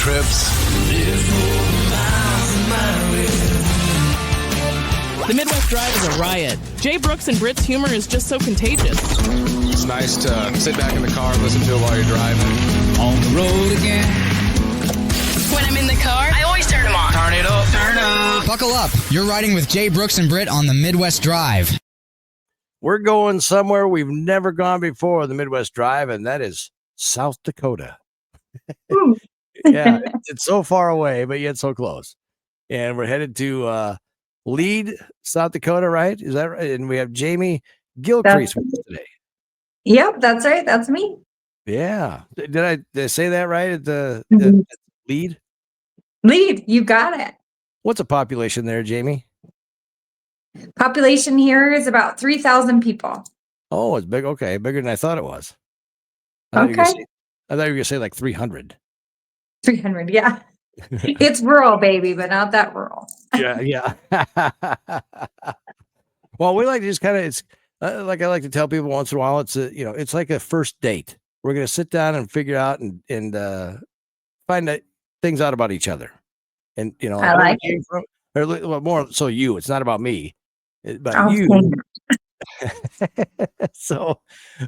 trips. The Midwest Drive is a riot. Jay Brooks and Britt's humor is just so contagious. It's nice to sit back in the car and listen to it while you're driving. On the road again. When I'm in the car, I always turn them on. Turn it up. Turn up. Buckle up. You're riding with Jay Brooks and Britt on the Midwest Drive. We're going somewhere we've never gone before, the Midwest Drive, and that is South Dakota. Yeah, it's so far away, but yet so close. And we're headed to Lead, South Dakota, right? Is that right? And we have Jamie Gilcrease with us today. Yep, that's right. That's me. Yeah. Did I say that right? At the Lead? Lead, you got it. What's the population there, Jamie? Population here is about 3,000 people. Oh, it's big. Okay, bigger than I thought it was. I thought you were going to say like 300. 300, yeah. It's rural, baby, but not that rural. Yeah. Well, we like to just kind of, it's like I like to tell people once in a while, it's it's like a first date. We're going to sit down and figure out and find things out about each other. And, I like it. Or more so you, it's not about me, but you. So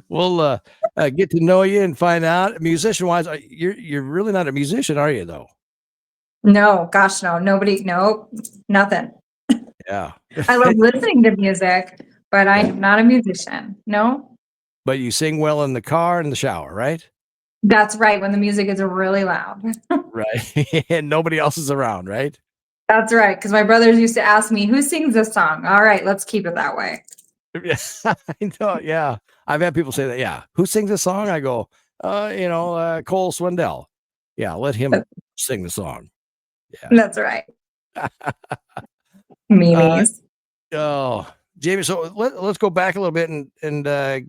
we'll get to know you and find out. Musician wise, you're really not a musician, are you though? No, gosh, no. Nobody, nope, nothing. Yeah. I love listening to music, but I'm not a musician. No. But you sing well in the car and the shower, right? That's right. When the music is really loud. Right. And nobody else is around, right? That's right. Because my brothers used to ask me, who sings this song? All right, let's keep it that way. Yeah, I know. Yeah. I've had people say that. Yeah. Who sings the song? I go, Cole Swindell. Yeah. Let him sing the song. Yeah. That's right. Meanies. Jamie, so let's go back a little bit and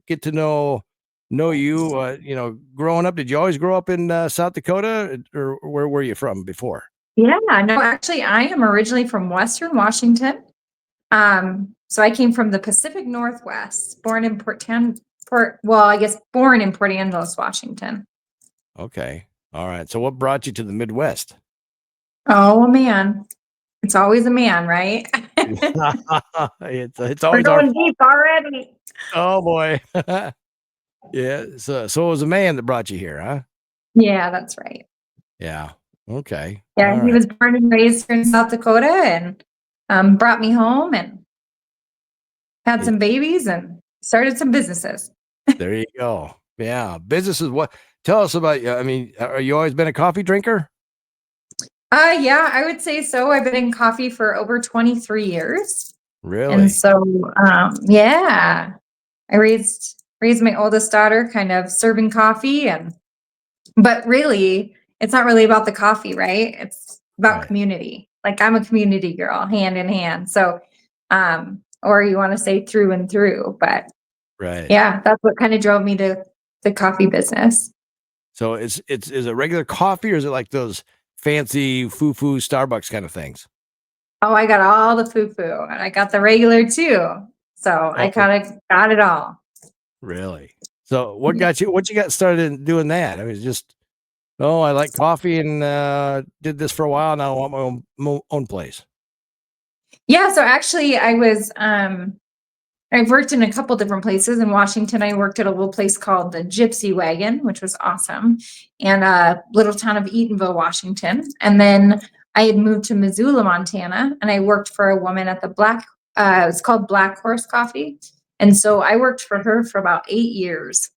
get to know you. Growing up, did you always grow up in South Dakota, or where were you from before? Yeah, no, actually, I am originally from Western Washington. So I came from the Pacific Northwest, born in Port Angeles, Washington. Okay. All right. So what brought you to the Midwest? Oh, man. It's always a man, right? it's always We're going deep already. Oh, boy. Yeah. So it was a man that brought you here, huh? Yeah, that's right. Yeah. Okay. Yeah, All he was born and raised here in South Dakota and brought me home and had some babies and started some businesses. There you go. Yeah. Businesses. Tell us about, I mean, are you always been a coffee drinker? Yeah, I would say so. I've been in coffee for over 23 years. Really? And so, yeah, I raised my oldest daughter kind of serving coffee but really, it's not really about the coffee, right? It's about community. Like I'm a community girl, hand in hand. So, or you want to say through and through, but yeah, that's what kind of drove me to the coffee business. So is it regular coffee, or is it like those fancy foo-foo Starbucks kind of things? Oh, I got all the foo-foo and I got the regular too. So I kind of got it all. Really? So what you got started doing that? I mean, just, I like coffee and did this for a while. Now I want my own place. Yeah. So actually I've worked in a couple different places in Washington. I worked at a little place called the Gypsy Wagon, which was awesome, and a little town of Eatonville, Washington. And then I had moved to Missoula, Montana, and I worked for a woman at the it was called Black Horse Coffee. And so I worked for her for about 8 years.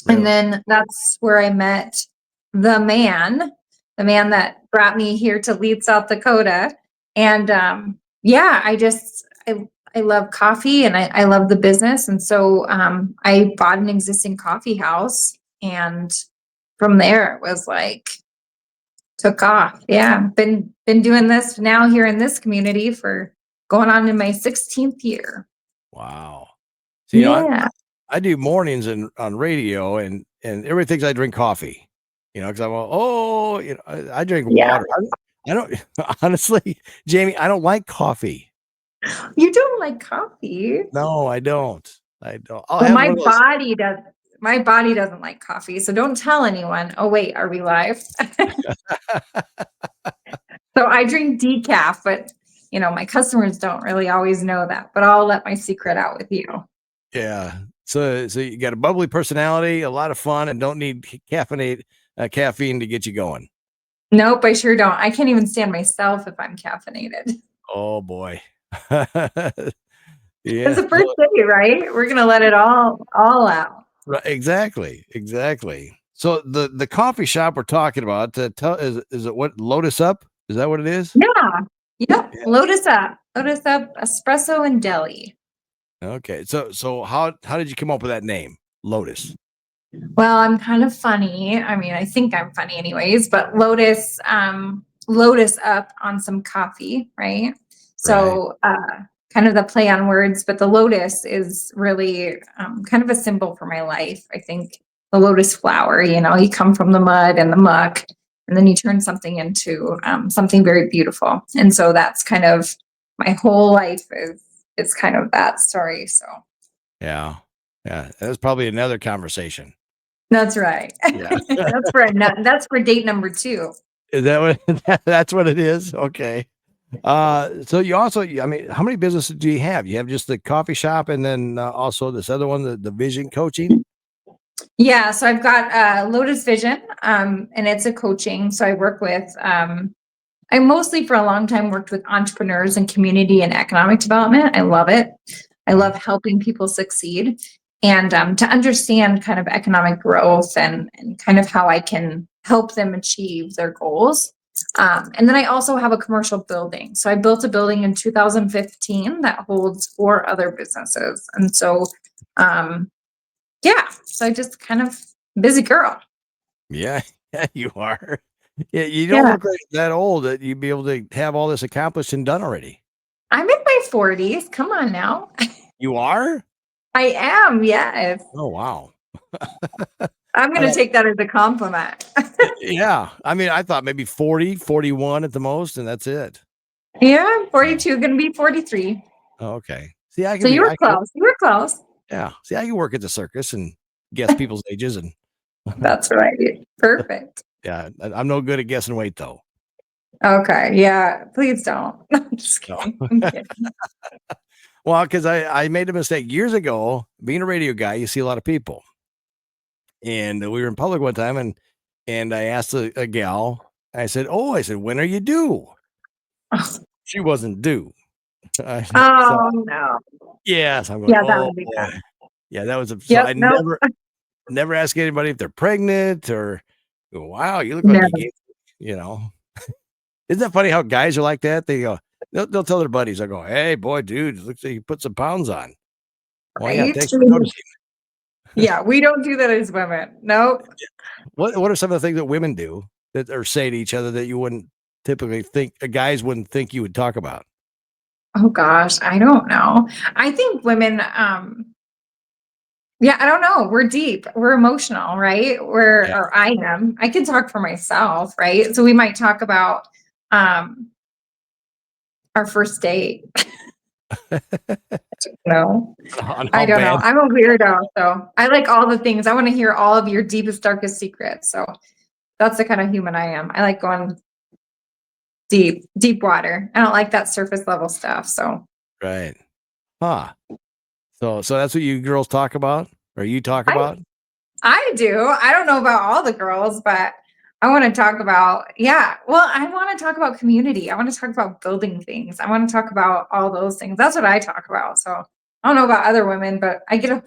Really? And then that's where I met the man that brought me here to Lead, South Dakota. And I love coffee and I love the business. And so I bought an existing coffee house, and from there it was like took off. Yeah. Been doing this now here in this community for going on in my 16th year. Wow. See, yeah. I do mornings on radio and everybody thinks I drink coffee, because I'm I drink water. I don't honestly, Jamie, I don't like coffee. You don't like coffee? No, I don't. Well, my body does. my body doesn't like coffee. So don't tell anyone. Oh, wait, are we live? So I drink decaf, but my customers don't really always know that, but I'll let my secret out with you. Yeah. So you got a bubbly personality, a lot of fun, and don't need caffeine to get you going. Nope, I sure don't. I can't even stand myself if I'm caffeinated. Oh boy. It's Yeah. the first day, right? We're gonna let it all out. Right. Exactly. So the coffee shop we're talking about, is it what, Lotus Up? Is that what it is? Yeah. Yep. Yeah. Lotus Up, espresso and deli. Okay. So how did you come up with that name, Lotus? Well, I'm kind of funny. I mean, I think I'm funny anyways, but Lotus up on some coffee, right? So kind of the play on words, but the lotus is really kind of a symbol for my life. I think the lotus flower, you come from the mud and the muck, and then you turn something into something very beautiful. And so that's kind of my whole life is kind of that story. So Yeah. That's probably another conversation. that's right. Yeah. That's for date number 2. Is that what that's what it is? Okay. So you also, I mean, how many businesses do you have? You have just the coffee shop and then also this other one, the vision coaching? Yeah, so I've got Lotus Vision, and it's a coaching. So I work with, I mostly for a long time worked with entrepreneurs and community and economic development. I love it. I love helping people succeed and to understand kind of economic growth and kind of how I can help them achieve their goals. And then I also have a commercial building. So I built a building in 2015 that holds 4 other businesses. And so, so I just kind of busy girl. Yeah, you are. Yeah, you don't look like that old that you'd be able to have all this accomplished and done already. I'm in my 40s. Come on now. You are? I am, yes. Oh, wow. I'm going to take that as a compliment. Yeah. I mean, I thought maybe 40, 41 at the most, and that's it. Yeah, I'm 42, going to be 43. Oh, okay. See, I can So be, you were close. You were close. yeah. See, I can work at the circus and guess people's ages and That's right. Perfect. yeah, I'm no good at guessing weight though. Okay. Yeah. Please don't. I'm just kidding. I'm kidding. Well, because I made a mistake years ago. Being a radio guy, you see a lot of people. And we were in public one time and I asked a gal, I said, when are you due? She wasn't due. Oh, no. Yes. I'm going, Yeah, that would be bad. Yeah, that was so Yep, I nope. never ask anybody if they're pregnant or wow, you look like Never. you know. Isn't that funny how guys are like that? They'll tell their buddies, I go, hey boy, dude, looks like you put some pounds on. Well, yeah, Right? thanks for noticing. Yeah, we don't do that as women. Nope. What are some of the things that women do that or say to each other that you wouldn't typically think guys wouldn't think you would talk about? Oh gosh, I don't know. I think women, yeah, I don't know. We're deep. We're emotional, right? Yeah. Or I am. I can talk for myself, right? So we might talk about our first date. No, I don't know. I'm a weirdo, so I like all the things. I want to hear all of your deepest, darkest secrets. So that's the kind of human I am. I like going deep, deep water. I don't like that surface level stuff. So Right. Huh. So that's what you girls talk about or you talk about? I do. I don't know about all the girls, but I want to talk about, I want to talk about community. I want to talk about building things. I want to talk about all those things. That's what I talk about. So I don't know about other women, but I get a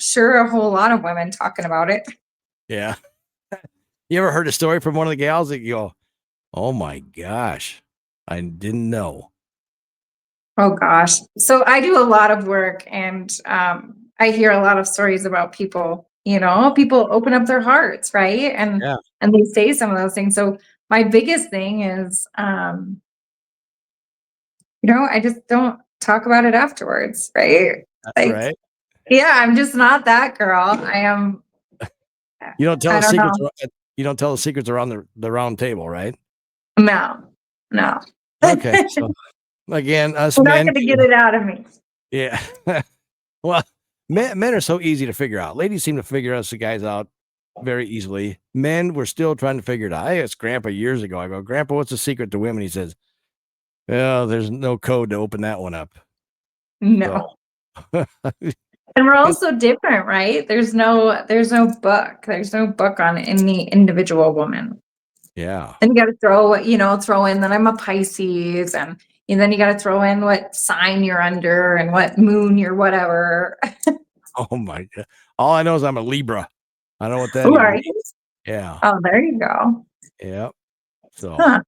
whole lot of women talking about it. Yeah. You ever heard a story from one of the gals that you go, oh my gosh, I didn't know. Oh gosh. So I do a lot of work and I hear a lot of stories about people, people open up their hearts, right? And they say some of those things. So my biggest thing is I just don't talk about it afterwards, right? Right. Yeah, I'm just not that girl. I am. You don't tell I the don't secrets. know. You don't tell the secrets around the round table, right? No. Okay. So again, us You're not men. going to get it out of me. Yeah. Well, Men are so easy to figure out. Ladies seem to figure us the guys out very easily. Men, we're still trying to figure it out. I asked Grandpa years ago. I go, Grandpa, what's the secret to women? He says, well, there's no code to open that one up. No. So. And we're also different, right? There's no book. There's no book on any individual woman. Yeah. And you got to throw in that I'm a Pisces, and then you got to throw in what sign you're under and what moon you're whatever. Oh my God. All I know is I'm a Libra. I know what that Who are is. you? Yeah. Oh, there you go. Yeah. So Huh.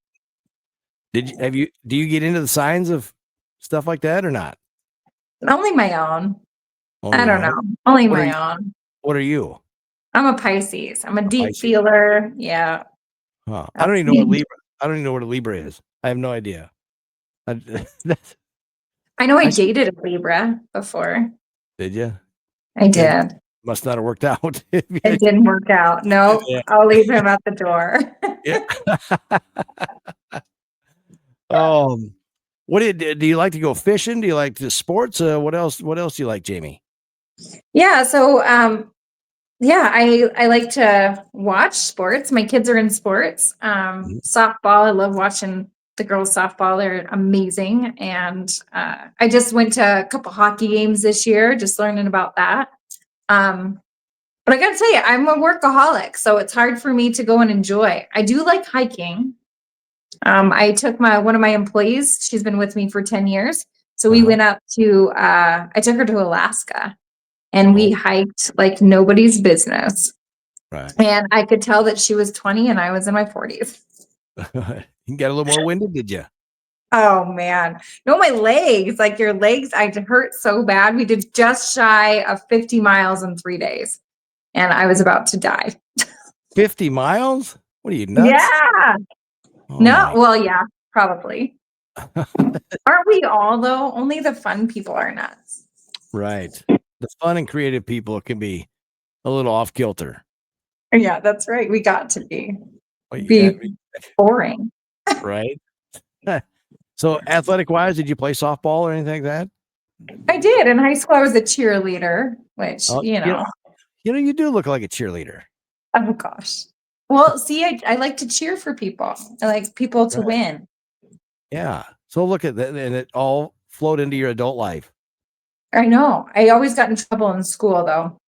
do you get into the signs of stuff like that or not? Only my own. Only I don't your know. own? Only What are my you- own. What are you? I'm a Pisces. I'm a deep Pisces. feeler. Yeah. Huh. I don't even know what Libra. I don't even know what a Libra is. I have no idea. That's- I know I I should- dated a Libra before. Did you? I did. Must not have worked out. It didn't work out. No, Yeah. I'll leave him at the door. Yeah. What do you like to go fishing? Do you like the sports? What else do you like, Jamie? Yeah. So, yeah, I like to watch sports. My kids are in sports. Softball. I love watching the girls softball. They're amazing. And I just went to a couple hockey games this year, just learning about that. But I got to tell you, I'm a workaholic, so it's hard for me to go and enjoy. I do like hiking. I took one of my employees. She's been with me for 10 years. So we went up to, I took her to Alaska, and we hiked like nobody's business. Right. And I could tell that she was 20 and I was in my 40s. You got a little more winded, did you? Oh man. No, my legs, like your legs, I hurt so bad. We did just shy of 50 miles in 3 days, and I was about to die. 50 miles? What are you, nuts? Yeah. Oh No, well, yeah, probably. Aren't we all though? Only the fun people are nuts. Right. The fun and creative people can be a little off kilter. Yeah, that's right. We got to be Well, you be gotta be- boring. right. So athletic wise, did you play softball or anything like that? I did. In high school, I was a cheerleader, which, Oh, you do look like a cheerleader. oh gosh. Well, see, I like to cheer for people. I like people to Right. win. Yeah. So look at that, and it all flowed into your adult life. I know. I always got in trouble in school though,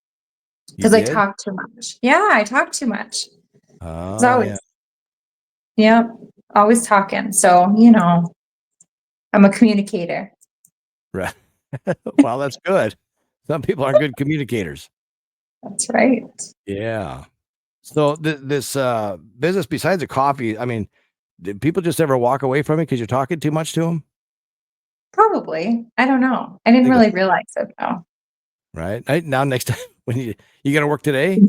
You because I did? talked too much. Yeah, I talk too much. It's Oh, always, yeah. always talking. So, I'm a communicator. Right. Well, that's good. Some people aren't good communicators. That's right. Yeah. So this business, besides the coffee, I mean, did people just ever walk away from it because you're talking too much to them? Probably. I don't know. I didn't Think really realize it though. Right. Now, next time when you got to work today.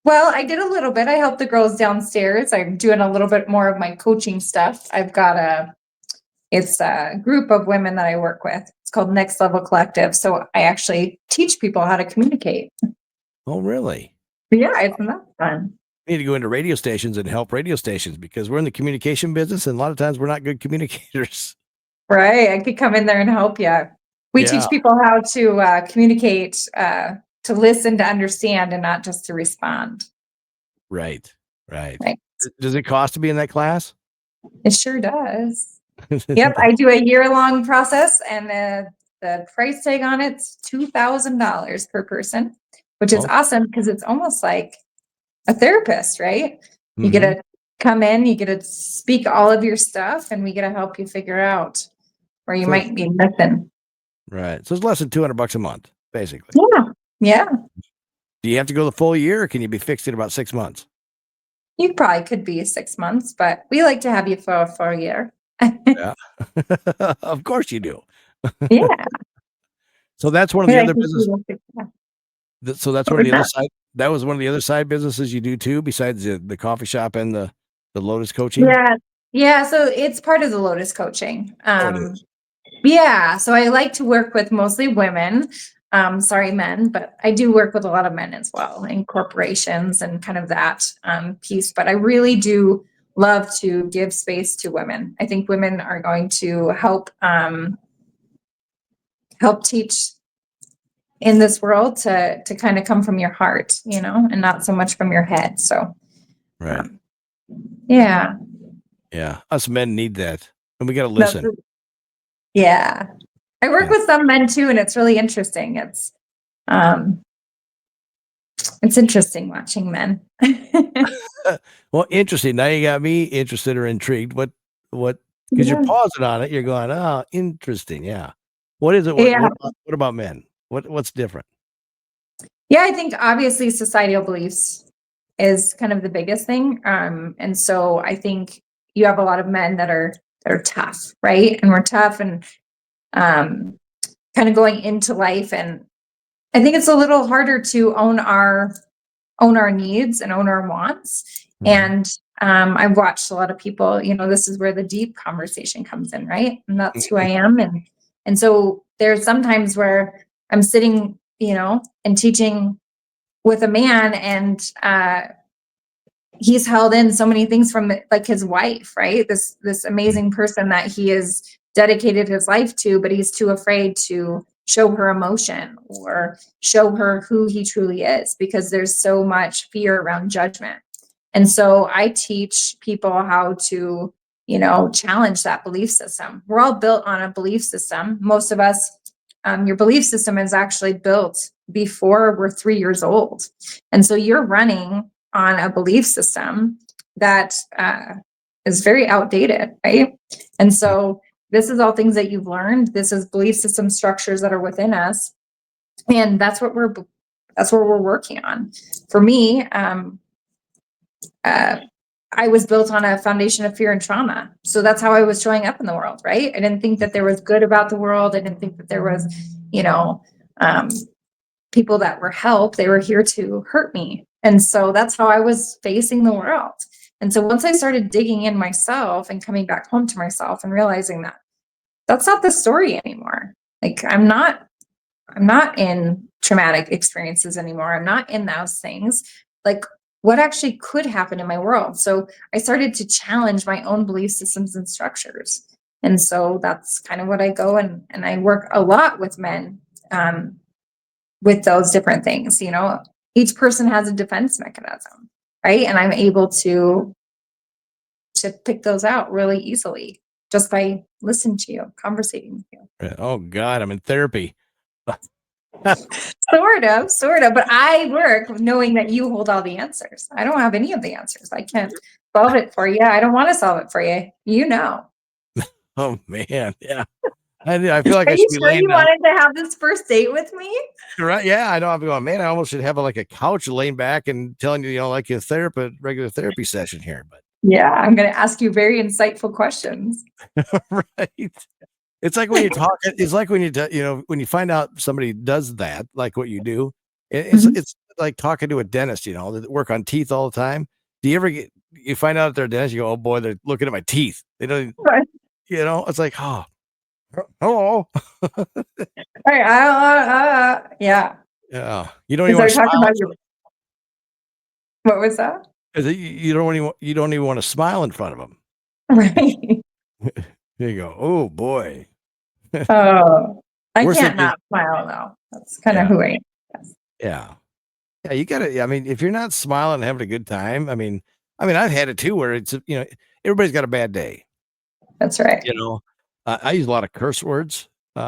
Well, I did a little bit. I helped the girls downstairs. I'm doing a little bit more of my coaching stuff. I've got it's a group of women that I work with. It's called Next Level Collective. So I actually teach people how to communicate. Oh, really? Yeah, isn't that fun? We need to go into radio stations and help radio stations because we're in the communication business, and a lot of times we're not good communicators. Right. I could come in there and help you. We Yeah. teach people how to communicate, to listen, to understand, and not just to respond. Right. Right. Right. Does it cost to be in that class? It sure does. Yep. I do a year-long process, and the price tag on it's $2,000 per person, which is Oh. awesome because it's almost like a therapist, right? You Mhm. get to come in, you get to speak all of your stuff, and we get to help you figure out where you So- might be missing. Right. So it's less than $200 a month, basically. Yeah. Yeah. Do you have to go the full year, or can you be fixed in about 6 months? You probably could be 6 months, but we like to have you for a full year. Yeah. Of course you do. Yeah. So that's one of We the like other to business. see the success. So that's What one of the was other side. That was one of the other side businesses you do too, besides the coffee shop and the Lotus coaching. Yeah. Yeah. So it's part of the Lotus coaching. Oh, it is. Yeah. So I like to work with mostly women. Sorry, men, but I do work with a lot of men as well in corporations and kind of that piece. But I really do love to give space to women. I think women are going to help teach in this world to kind of come from your heart, and not so much from your head. So, Right. Yeah. Yeah. Us men need that. And we got to That's listen. Yeah. I work Yeah. with some men too, and it's really interesting. It's interesting watching men. Well, interesting. Now you got me interested or intrigued. Because you're pausing on it. You're going, oh, interesting. Yeah. What is it? Yeah. What about men? What's different? Yeah, I think obviously societal beliefs is kind of the biggest thing. And so I think you have a lot of men that are tough, right? And we're tough and kind of going into life. And I think it's a little harder to own our needs and own our wants. And I've watched a lot of people, this is where the deep conversation comes in, right? And that's who I am. And so there's sometimes where I'm sitting, and teaching with a man, and he's held in so many things from like his wife, right? This amazing person that he has dedicated his life to, but he's too afraid to show her emotion or show her who he truly is because there's so much fear around judgment. And so I teach people how to, challenge that belief system. We're all built on a belief system. Most of us, your belief system is actually built before we're 3 years old. And so you're running on a belief system that is very outdated, right? And so this is all things that you've learned. This is belief system structures that are within us, and that's what we're working on. For me, I was built on a foundation of fear and trauma, so that's how I was showing up in the world, right? I didn't think that there was good about the world. I didn't think that there was, people that were help. They were here to hurt me. And so that's how I was facing the world. And so once I started digging in myself and coming back home to myself and realizing that that's not the story anymore. Like I'm not in traumatic experiences anymore. I'm not in those things. Like what actually could happen in my world? So I started to challenge my own belief systems and structures. And so that's kind of what I go and I work a lot with men with those different things. Each person has a defense mechanism, right? And I'm able to pick those out really easily just by listening to you, conversating with you. Oh God, I'm in therapy. Sort of, but I work knowing that you hold all the answers. I don't have any of the answers. I can't solve it for you. I don't want to solve it for you. Oh man, yeah. I feel like Are I you should be sure laying you down. wanted to have this first date with me? Right? Yeah, I know. I'm going, man. I almost should have like a couch laying back and telling you, like a regular therapy session here. But Yeah, I'm going to ask you very insightful questions. right. It's like when you talk. It's like when when you find out somebody does that, like what you do. It's like talking to a dentist. That work on teeth all the time. Do you ever you find out they're a dentist? You go, oh boy, they're looking at my teeth. They don't. Right. It's like, oh, hello. Right. Yeah. Yeah. You don't even want to talking smile. about your. What was that? You don't even want to smile in front of them. Right. There you go. Oh boy. Oh, I Worst can't thing is- not smile though. That's kind of who I am. Yeah. Yeah. You gotta, I mean, if you're not smiling and having a good time, I've had it too, where it's, everybody's got a bad day. That's right. I use a lot of curse words, when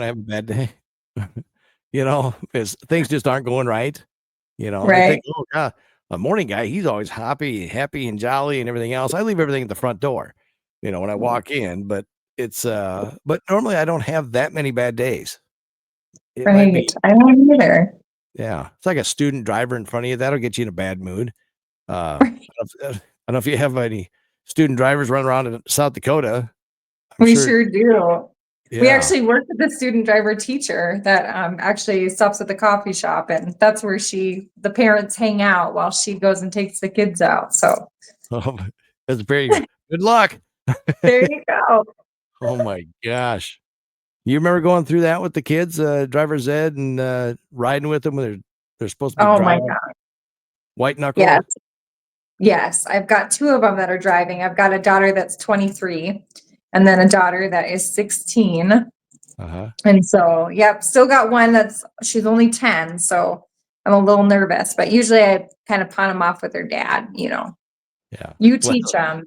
I have a bad day, because things just aren't going right. They Right. think, oh God, a morning guy, he's always happy and jolly and everything else. I leave everything at the front door, when I walk in, but but normally I don't have that many bad days. It might be, Right. I don't either. yeah. It's like a student driver in front of you. That'll get you in a bad mood. I don't know if you have any student drivers running around in South Dakota. We sure do. We Yeah. actually work with a student driver teacher that actually stops at the coffee shop, and that's where the parents hang out while she goes and takes the kids out. So Oh, that's very good. Good luck. there you go. Oh my gosh. You remember going through that with the kids, driver's ed and riding with them when they're supposed to be Oh my driving God. white knuckle? Yes. Yes. I've got two of them that are driving. I've got a daughter that's 23 and then a daughter that is 16. And so, yep, still got one she's only 10. So I'm a little nervous, but usually I kind of pawn them off with her dad, Yeah. you teach them.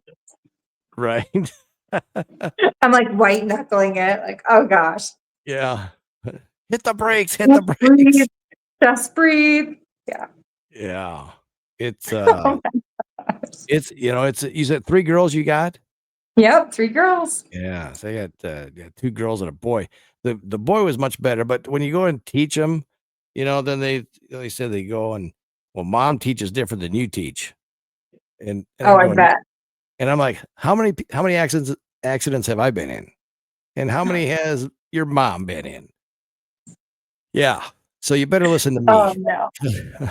Right. I'm like white knuckling it. Like, oh gosh. Yeah. Hit the brakes. Hit the brakes. Just breathe. Yeah. Yeah. It's, Oh my gosh. it's, you said 3 girls you got? Yep. 3 girls. Yeah. So I got 2 girls and a boy. The boy was much better, but when you go and teach them, then they said they go and, well, mom teaches different than you teach. And Oh, I'm I going, bet. and I'm like, how many accidents have I been in? And how many has your mom been in? Yeah. So you better listen to Oh me. no.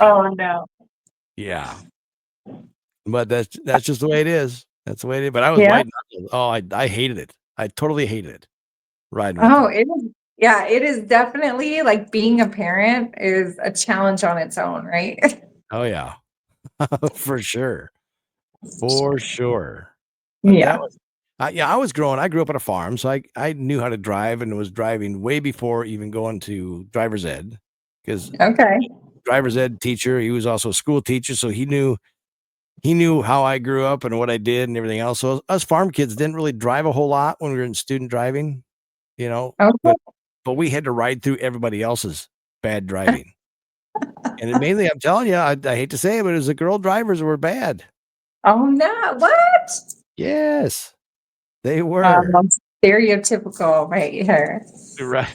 Oh no. Yeah. But that's just the way it is. That's the way it is. But I was Yeah. white knuckles. Oh, I hated it. I totally hated it. Riding with Oh, them. it is. Yeah, it is definitely like being a parent is a challenge on its own, right? Oh yeah. For sure. For sure. But that Yeah. was I grew up on a farm, so I knew how to drive and was driving way before even going to driver's ed. Because Okay. driver's ed teacher, he was also a school teacher, so he knew how I grew up and what I did and everything else. So us farm kids didn't really drive a whole lot when we were in student driving, Okay. but we had to ride through everybody else's bad driving. And it mainly, I'm telling you, I hate to say it, but it was the girl drivers were bad. Oh no. What? Yes, they were. Stereotypical right here. Right.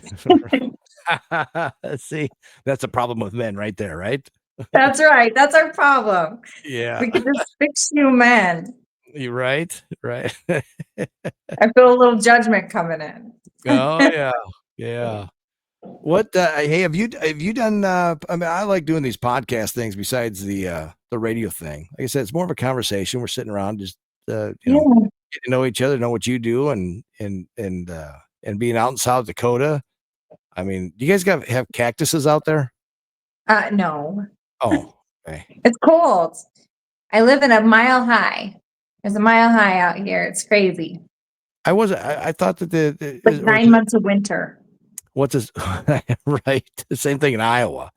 See, that's a problem with men right there, right? That's right. That's our problem. Yeah. We could just fix you men. You're right. Right. I feel a little judgment coming in. Oh yeah. Yeah. What hey, have you done I mean, I like doing these podcast things besides the radio thing. Like I said, it's more of a conversation. We're sitting around just Yeah. get to know each other, know what you do and being out in South Dakota. I mean, do you guys have cactuses out there? No. Oh, okay. It's cold. I live in a mile high. There's a mile high out here. It's crazy. I thought that Like 9 months of winter. what's this right? The same thing in Iowa.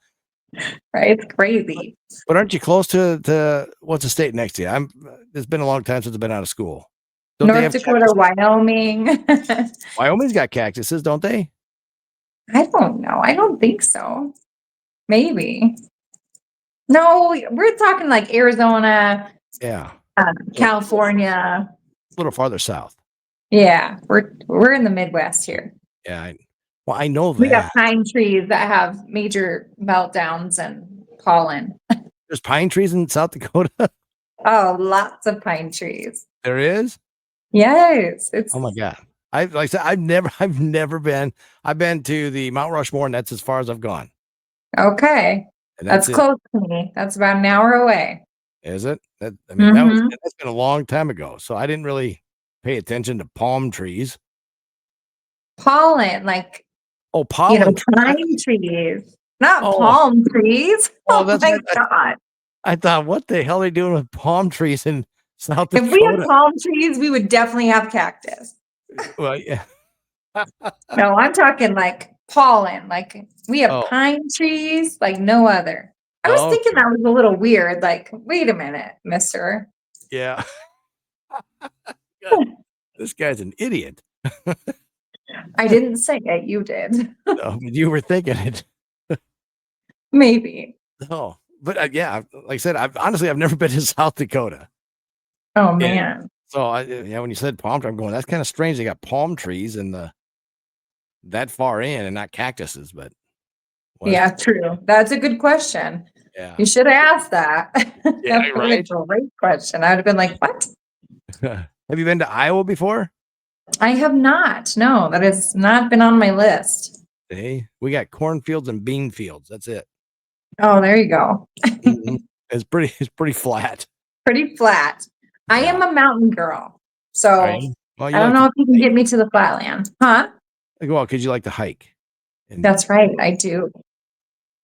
Right? It's crazy. But aren't you close to what's the state next to you? It's been a long time since I've been out of school. Don't they North have Dakota, Wyoming. Wyoming's got cactuses, don't they? I don't know. I don't think so. Maybe. No, we're talking like Arizona, Yeah. California. A little farther south. Yeah, we're in the Midwest here. Yeah. I know We got that. pine trees that have major meltdowns and pollen. There's pine trees in South Dakota. Oh, lots of pine trees. There is? Yes, it's Oh my God. Like I said, I've never been. I've been to the Mount Rushmore, and that's as far as I've gone. okay. And That's it. close to me. That's about an hour away. Is it? That's Mhm. been a long time ago. So I didn't really pay attention to palm trees. Pollen, like Oh, pollen. pine trees, not Oh. palm trees. Oh, Oh that's my what God. I thought, what the hell are they doing with palm trees in South If we had Dakota? palm trees, we would definitely have cactus. Well, yeah. No, I'm talking like pollen. Like we have Oh. pine trees like no other. I was thinking Okay. that was a little weird. Like, wait a minute, mister. Yeah. God, this guy's an idiot. I didn't say it. You did. No, but you were thinking it. Maybe. Oh, but yeah, like I said, I've never been to South Dakota. Oh, And man. so when you said palm tree, I'm going, that's kind of strange. They got palm trees that far in and not cactuses, but Yeah, true. That's a good question. yeah. You should have asked that. Yeah, That's right. a great question. I would have been like, what? Have you been to Iowa before? I have not. No, that has not been on my list. Hey, we got cornfields and bean fields. That's it. Oh, there you go. Mhm. It's pretty flat. Pretty flat. I am a mountain girl. So Right? Well, I don't know if you can get me to the flatland. Huh? Well, because you like to hike. And, That's right. I do.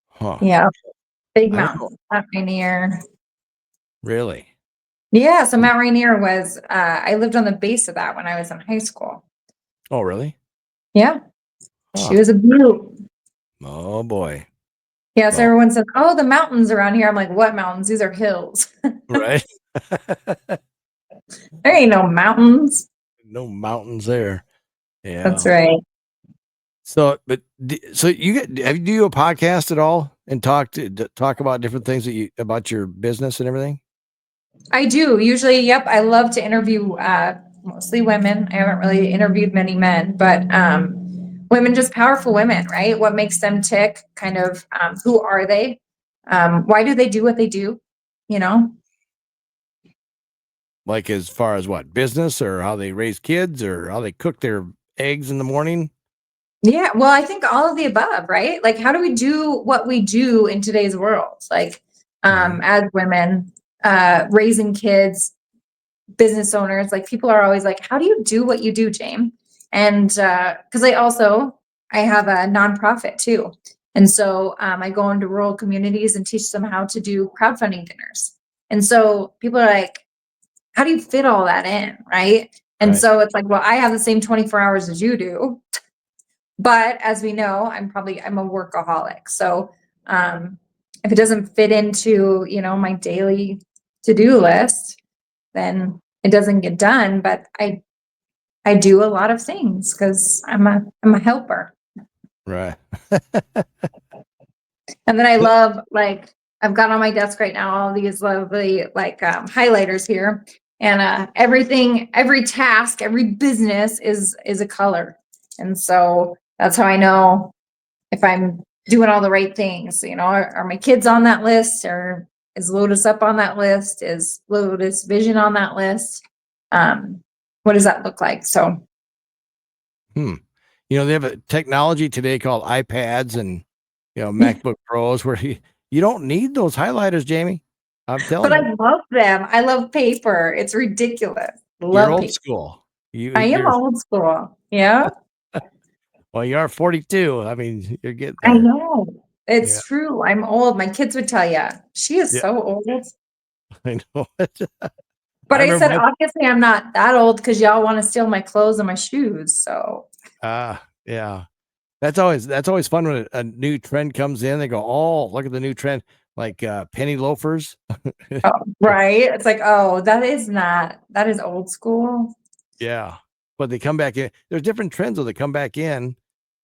huh? Yeah. Big I don't mountain. Mount Rainier. Really? Yeah. So Mount Rainier was, I lived on the base of that when I was in high school. Oh, really? Yeah. She was a beaut. Oh boy. Yes, Well, everyone says, "Oh, the mountains around here." I'm like, "What mountains? These are hills. right. There ain't no mountains." No mountains there. Yeah. That's right. So, but so you do you do a podcast at all and talk about different things about your business and everything? I do usually. Yep, I love to interview mostly women. I haven't really interviewed many men, but women, just powerful women, right? What makes them tick? Kind of who are they? Why do they do what they do? You know? Like as far as what, business or how they raise kids or how they cook their eggs in the morning? Yeah. Well, I think all of the above, right? Like, how do we do what we do in today's world? Like, as women, raising kids, business owners, like people are always like, how do you do what you do, James? And because I have a nonprofit too. And so I go into rural communities and teach them how to do crowdfunding dinners. And so people are like, how do you fit all that in? Right. And Right. so it's like, well, I have the same 24 hours as you do. But as we know, I'm a workaholic. So if it doesn't fit into, my daily to-do list, then it doesn't get done. But I do a lot of things because I'm a helper. Right. And then I love, like, I've got on my desk right now all these lovely highlighters here. And every task, every business is a color. And so that's how I know if I'm doing all the right things. Are my kids on that list, or is Lotus up on that list? Is Lotus Vision on that list? What does that look like? So, they have a technology today called iPads and, MacBook Pros where you don't need those highlighters, Jamie. I'm telling but you. I love them. I love paper. It's ridiculous. You're Love old paper. school. I am old school. Yeah, Well, you are 42. I mean, you're getting I there. know. It's Yeah. true. I'm old. My kids would tell you, she is Yeah. so old. I know. But I I said, remember obviously, I'm not that old because y'all want to steal my clothes and my shoes. So, yeah. That's always fun when a new trend comes in. They go, "Oh, look at the new trend, like penny loafers." right. It's like, oh, that is old school. Yeah. But they come back in. There's different trends though. They come back in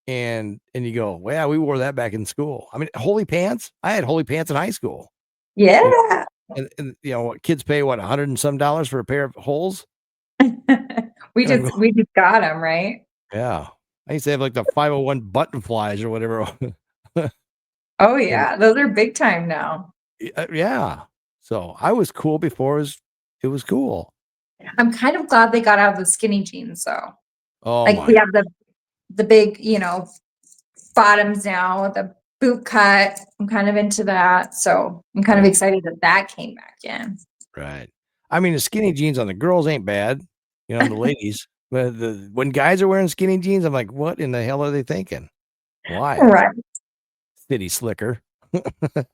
and you go, well, yeah, we wore that back in school. I mean, holy pants. I had holy pants in high school. Yeah. And what kids pay $100 and some for a pair of holes. we And I'm just we just got them, right? Yeah. I used to have like the 501 button flies or whatever. Oh And yeah, those are big time now. yeah. So I was cool before it was cool. I'm kind of glad they got out of the skinny jeans though. Oh Like, we my. have the big, bottoms now with the boot cut. I'm kind of into that. So I'm kind of Right. excited that came back in. Right. I mean, the skinny jeans on the girls ain't bad, on the ladies. But when guys are wearing skinny jeans, I'm like, what in the hell are they thinking? Why? Right. City slicker.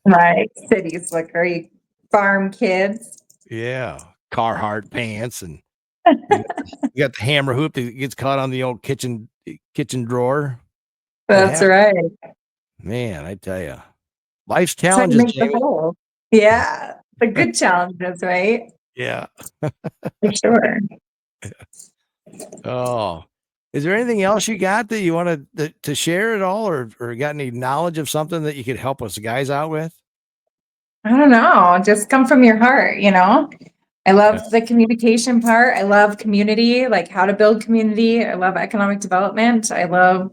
Right. City slicker, you farm kids. Yeah. Carhartt pants and you got the hammer hoop that gets caught on the old kitchen drawer. That's right. Man, I tell you, life's That's how you challenges, make the Jamie. hole. Yeah. The good challenges, right? Yeah. For sure. Oh, is there anything else you got that you want to share at all, or got any knowledge of something that you could help us guys out with? I don't know. Just come from your heart, I love Yeah. the communication part. I love community, like how to build community. I love economic development. I love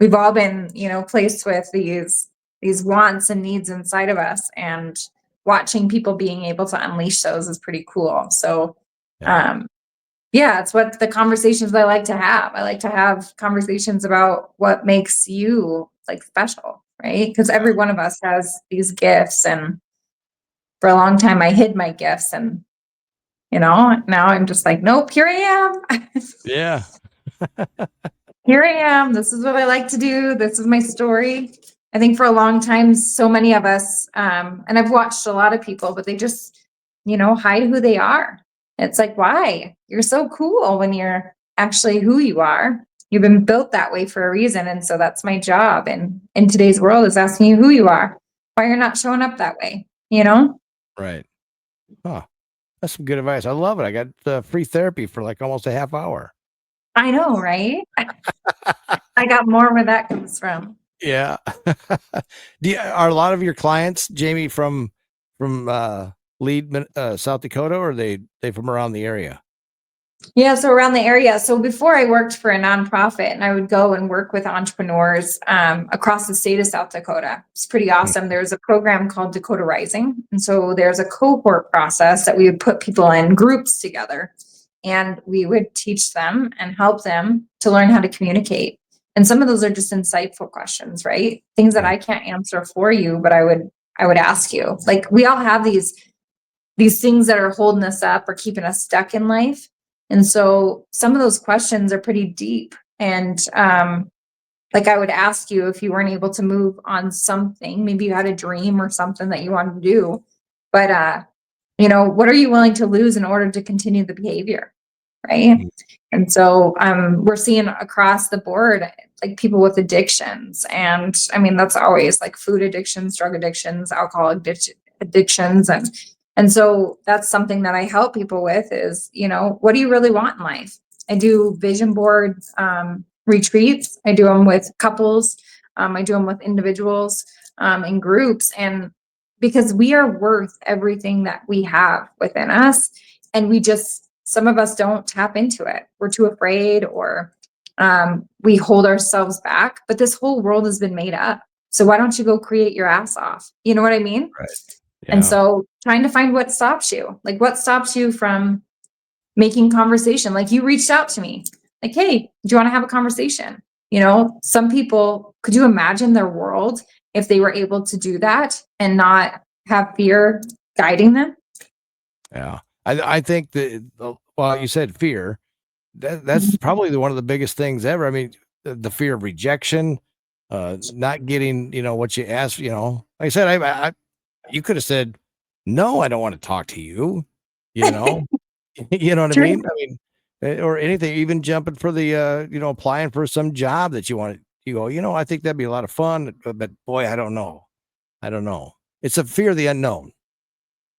we've all been, placed with these wants and needs inside of us, and watching people being able to unleash those is pretty cool. So Yeah. yeah, it's what the conversations I like to have. I like to have conversations about what makes you like special, right? Because every one of us has these gifts, and for a long time I hid my gifts, and now I'm just like, nope, here I am. Yeah. Here I am. This is what I like to do. This is my story. I think for a long time, so many of us, and I've watched a lot of people, but they just, hide who they are. It's like, why? You're so cool when you're actually who you are. You've been built that way for a reason. And so that's my job. And in today's world is asking you who you are, why you're not showing up that way, you know? Right. Huh. That's some good advice. I love it. I got free therapy for like almost a half hour. I know, right? I got more where that comes from. Yeah. Are a lot of your clients, Jamie, from Lead, South Dakota, or are they from around the area? Yeah, so around the area. So before I worked for a nonprofit, and I would go and work with entrepreneurs across the state of South Dakota. It's pretty awesome. There's a program called Dakota Rising. And so there's a cohort process that we would put people in groups together, and we would teach them and help them to learn how to communicate. And some of those are just insightful questions, right? Things that I can't answer for you, but I would ask you. Like, we all have these things that are holding us up or keeping us stuck in life. And so some of those questions are pretty deep. And like, I would ask you if you weren't able to move on something, maybe you had a dream or something that you wanted to do, but what are you willing to lose in order to continue the behavior? Right. And so we're seeing across the board, like, people with addictions. And I mean, that's always like food addictions, drug addictions, alcohol addictions. And so that's something that I help people with is, what do you really want in life? I do vision board retreats. I do them with couples. I do them with individuals in groups. And because we are worth everything that we have within us. And some of us don't tap into it. We're too afraid, or we hold ourselves back. But this whole world has been made up. So why don't you go create your ass off? You know what I mean? Right. And so trying to find what stops you, like, what stops you from making conversation? Like, you reached out to me like, hey, do you want to have a conversation? Some people, could you imagine their world if they were able to do that and not have fear guiding them? Yeah. I think that, well, you said fear. That's probably one of the biggest things ever. I mean, the fear of rejection, not getting, what you asked, like I said, you could have said, no, I don't want to talk to you, you know what I mean? I mean, or anything, even jumping for the, applying for some job that you want. You go, I think that'd be a lot of fun, but boy, I don't know. It's a fear of the unknown.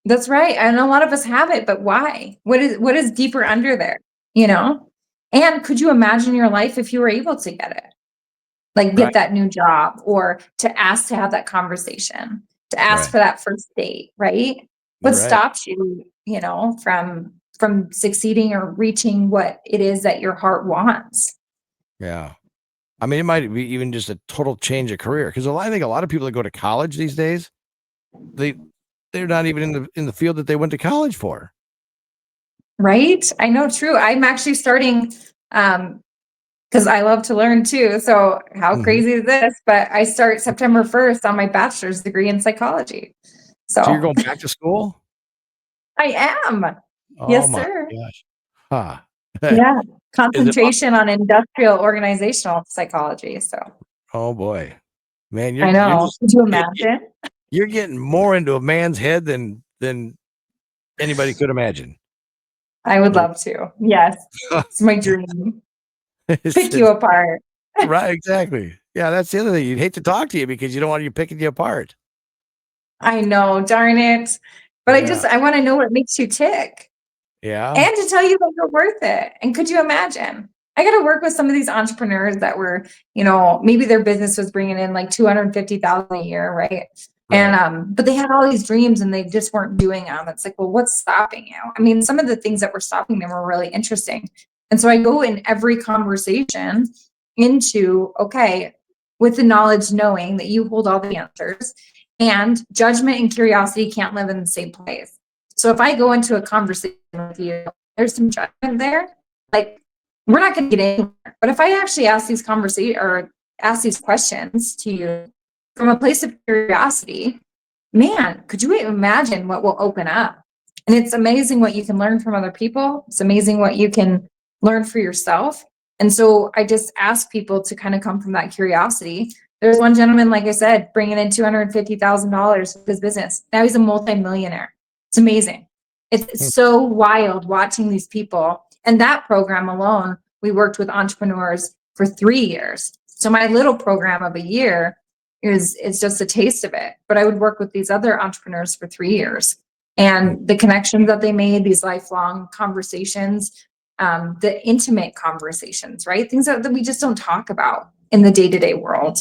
That's right. And a lot of us have it, but why? What is deeper under there? And could you imagine your life if you were able to get it? Like, get that new job, or to ask to have that conversation, to ask for that first date, right? What stops you, from succeeding or reaching what it is that your heart wants? Yeah. I mean, it might be even just a total change of career. Because I think a lot of people that go to college these days, they're not even in the field that they went to college for. Right? I know, true. I'm actually starting, because I love to learn too. So how crazy is this? But I start September 1st on my bachelor's degree in psychology. So you're going back to school? I am. Oh, yes, my sir. gosh. Huh. Yeah. Concentration on industrial organizational psychology. So. Oh boy, man, I know. Could you imagine? You're getting more into a man's head than anybody could imagine. I would love to. Yes. It's my dream. Pick you apart. Right, exactly. Yeah, that's the other thing. You'd hate to talk to you because you don't want you picking you apart. I know, darn it. But I want to know what makes you tick. Yeah. And to tell you that you're worth it. And could you imagine? I got to work with some of these entrepreneurs that were, maybe their business was bringing in like $250,000 a year, right? And but they had all these dreams and they just weren't doing them. It's like, well, what's stopping you? I mean, some of the things that were stopping them were really interesting. And so I go in every conversation into, okay, with the knowledge, knowing that you hold all the answers, and judgment and curiosity can't live in the same place. So if I go into a conversation with you, there's some judgment there, like, we're not going to get anywhere. But if I actually ask these questions to you from a place of curiosity, man, could you imagine what will open up? And it's amazing what you can learn from other people. It's amazing what you can learn for yourself. And so I just ask people to kind of come from that curiosity. There's one gentleman, like I said, bringing in $250,000 with his business. Now he's a multimillionaire. It's amazing. It's so wild watching these people. And that program alone, we worked with entrepreneurs for 3 years. So my little program of a year is just a taste of it. But I would work with these other entrepreneurs for 3 years. And the connections that they made, these lifelong conversations, the intimate conversations, right? Things that we just don't talk about in the day-to-day world.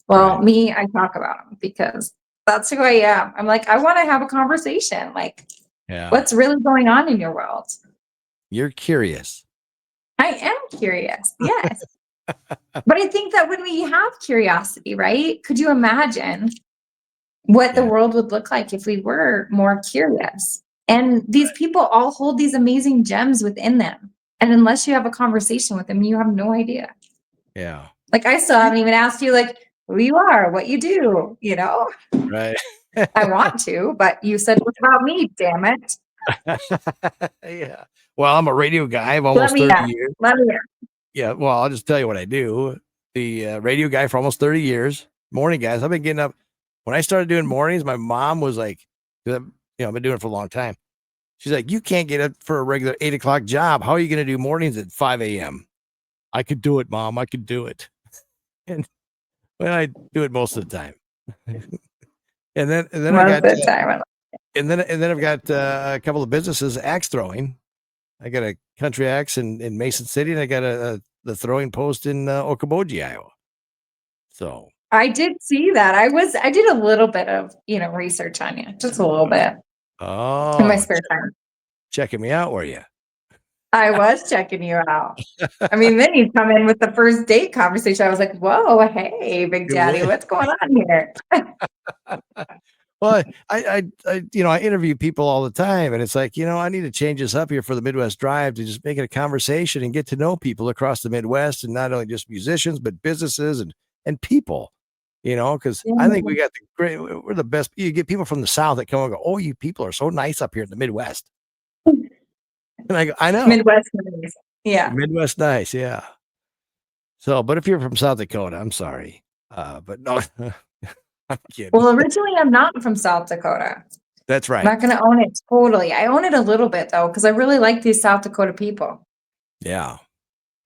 Well, Right. me, I talk about them because that's who I am. I'm like, I want to have a conversation. Like, Yeah. what's really going on in your world? You're curious. I am curious. Yes. But I think that when we have curiosity, right? Could you imagine what the Yeah. world would look like if we were more curious? And these people all hold these amazing gems within them. And unless you have a conversation with them, you have no idea. Yeah. Like, I still haven't even asked you, like, who you are, what you do, you know? Right. I want to, but you said, what about me, damn it? Yeah. Well, I'm a radio guy of Let almost me 30 hear. years. Let me hear. Yeah. Well, I'll just tell you what I do. The radio guy for almost 30 years. Morning guys. I've been getting up. When I started doing mornings, my mom was like, 'cause I've been doing it for a long time. She's like, you can't get up for a regular 8 o'clock job. How are you going to do mornings at 5 a.m.? I could do it, Mom. I could do it. And well, I do it most of the time. and then I Most got of the time. and then I've got a couple of businesses, axe throwing. I got a country axe in Mason City, and I got the throwing post in Okoboji, Iowa. So I did see that. I did a little bit of, research on you, just a little bit in my spare time. checking me out, were you? I was checking you out. I mean, then you come in with the first date conversation. I was like, whoa, hey, Big Daddy, what's going on here? Well, I interview people all the time, and it's like, I need to change this up here for the Midwest Drive to just make it a conversation and get to know people across the Midwest, and not only just musicians, but businesses and people, because I think we got we're the best. You get people from the South that come and go, oh, you people are so nice up here in the Midwest. And I go, I know. Midwest nice. Yeah. Midwest nice, yeah. So, but if you're from South Dakota, I'm sorry. But no, I'm kidding. Well, originally I'm not from South Dakota. That's I'm right. not going to own it totally. I own it a little bit though, because I really like these South Dakota people. Yeah.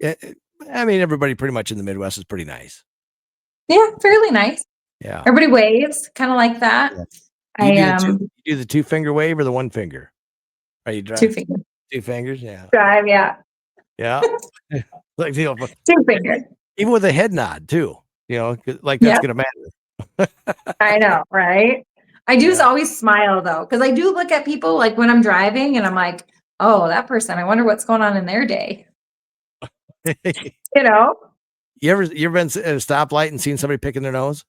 I mean, everybody pretty much in the Midwest is pretty nice. Yeah, fairly nice. Yeah. Everybody waves, kind of like that. Yeah. You do the 2-finger wave or the 1 finger? Are you driving? 2 fingers. 2 fingers, yeah. Drive, yeah. Yeah. Like 2 fingers. even with a head nod too, like that's gonna matter. I know, right? I do always smile though, because I do look at people like when I'm driving and I'm like, oh, that person, I wonder what's going on in their day. You know? You ever been at a stoplight and seen somebody picking their nose?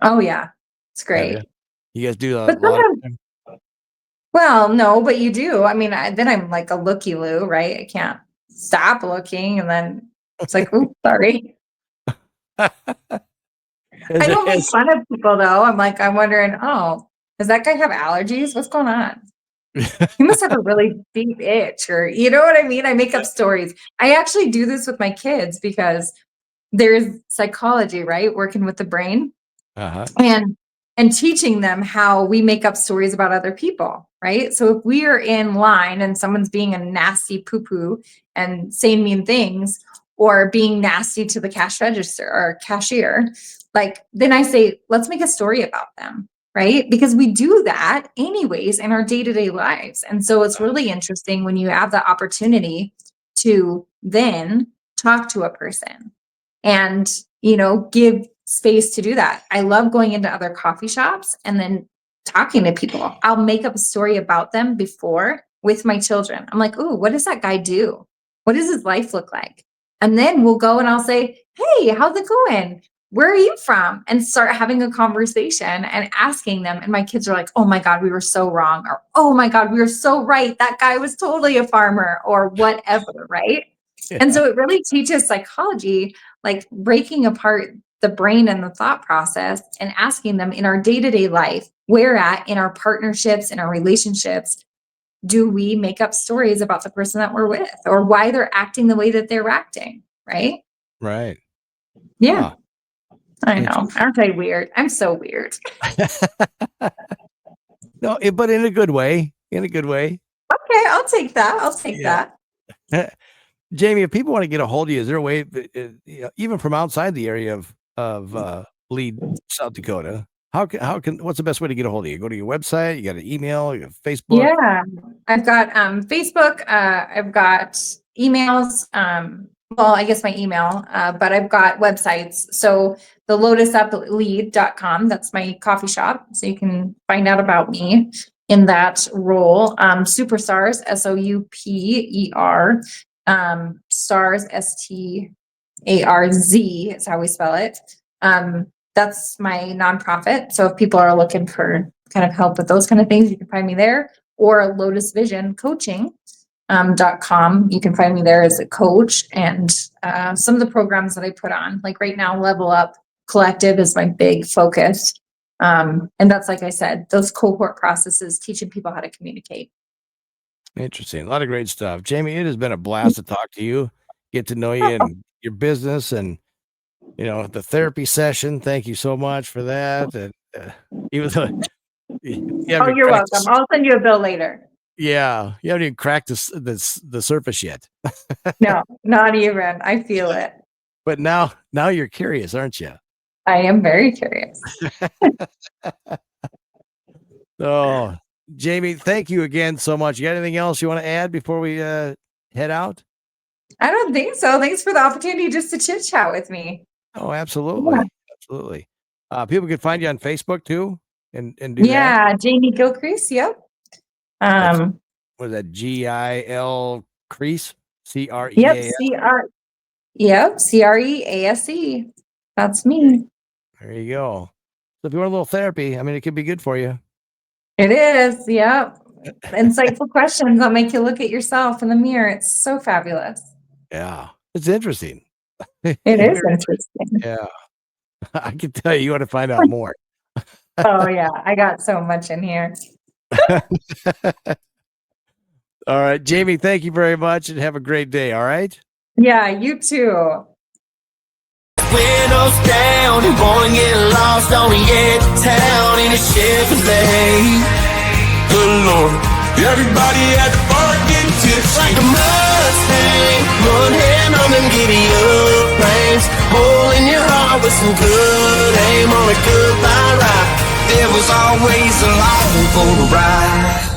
Oh yeah. It's great. You guys do But well, no, but you do. I mean, then I'm like a looky-loo, right? I can't stop looking, and then it's like, oops, sorry. I don't make fun of people though. I'm wondering, oh, does that guy have allergies? What's going on? He must have a really deep itch, or you know what I mean? I make up stories. I actually do this with my kids because there's psychology, right? Working with the brain. And teaching them how we make up stories about other people, right? So if we are in line and someone's being a nasty poo-poo and saying mean things, or being nasty to the cash register or cashier, then I say, let's make a story about them, right? Because we do that anyways in our day-to-day lives. And so it's really interesting when you have the opportunity to then talk to a person and, give space to do that. I love going into other coffee shops and then talking to people. I'll make up a story about them before with my children. I'm like, ooh, what does that guy do? What does his life look like? And then we'll go and I'll say, hey, how's it going? Where are you from? And start having a conversation and asking them. And my kids are like, oh my God, we were so wrong. Or, oh my God, we were so right. That guy was totally a farmer or whatever, right? Yeah. And so it really teaches psychology, like breaking apart the brain and the thought process and asking them in our day-to-day life, where at in our partnerships, in our relationships, do we make up stories about the person that we're with or why they're acting the way that they're acting, right? Right. Yeah. I know. Aren't I weird? I'm so weird. No, but in a good way. In a good way. Okay, I'll take that. I'll take that. Jamie, if people want to get a hold of you, is there a way, even from outside the area of Lead, South Dakota? What's the best way to get a hold of you? Go to your website. You got an email. You got Facebook. Yeah, I've got Facebook. I've got emails. Well, I guess my email, but I've got websites. So the lotusuplead.com, that's my coffee shop. So you can find out about me in that role. Superstars, SOUPER, stars, STARZ is how we spell it. That's my nonprofit. So if people are looking for kind of help with those kind of things, you can find me there, or lotusvisioncoaching.com. You can find me there as a coach, and some of the programs that I put on, like right now, Level Up Collective is my big focus. And that's, like I said, those cohort processes, teaching people how to communicate. Interesting. A lot of great stuff. Jamie, it has been a blast to talk to you, get to know you and your business, and the therapy session. Thank you so much for that. And even though you're welcome. I'll send you a bill later. Yeah, you haven't even cracked the surface yet. No, not even. I feel it. But now you're curious, aren't you? I am very curious. Oh, Jamie, thank you again so much. You got anything else you want to add before we head out? I don't think so. Thanks for the opportunity just to chit chat with me. Oh, absolutely. Yeah. Absolutely. People can find you on Facebook too and do that. Yeah, Jamie Gilcrease. Yep. What is that? GIL Crease? CREASE? Yep, CREASE. That's me. There you go. So if you want a little therapy, I mean, it could be good for you. It is. Yep. Insightful questions that make you look at yourself in the mirror. It's so fabulous. Yeah. It's interesting. It is interesting. Yeah. I can tell you want to find out more. Oh, yeah. I got so much in here. All right, Jamie, thank you very much and have a great day. All right. Yeah, you too. Windows down and wanna get lost on the edge of town in a Chevrolet. Good Lord, everybody at the bar getting tipsy like a Mustang. One hand on them giddy up reins, hole in your heart with some good aim on a goodbye ride. There was always a long for the ride.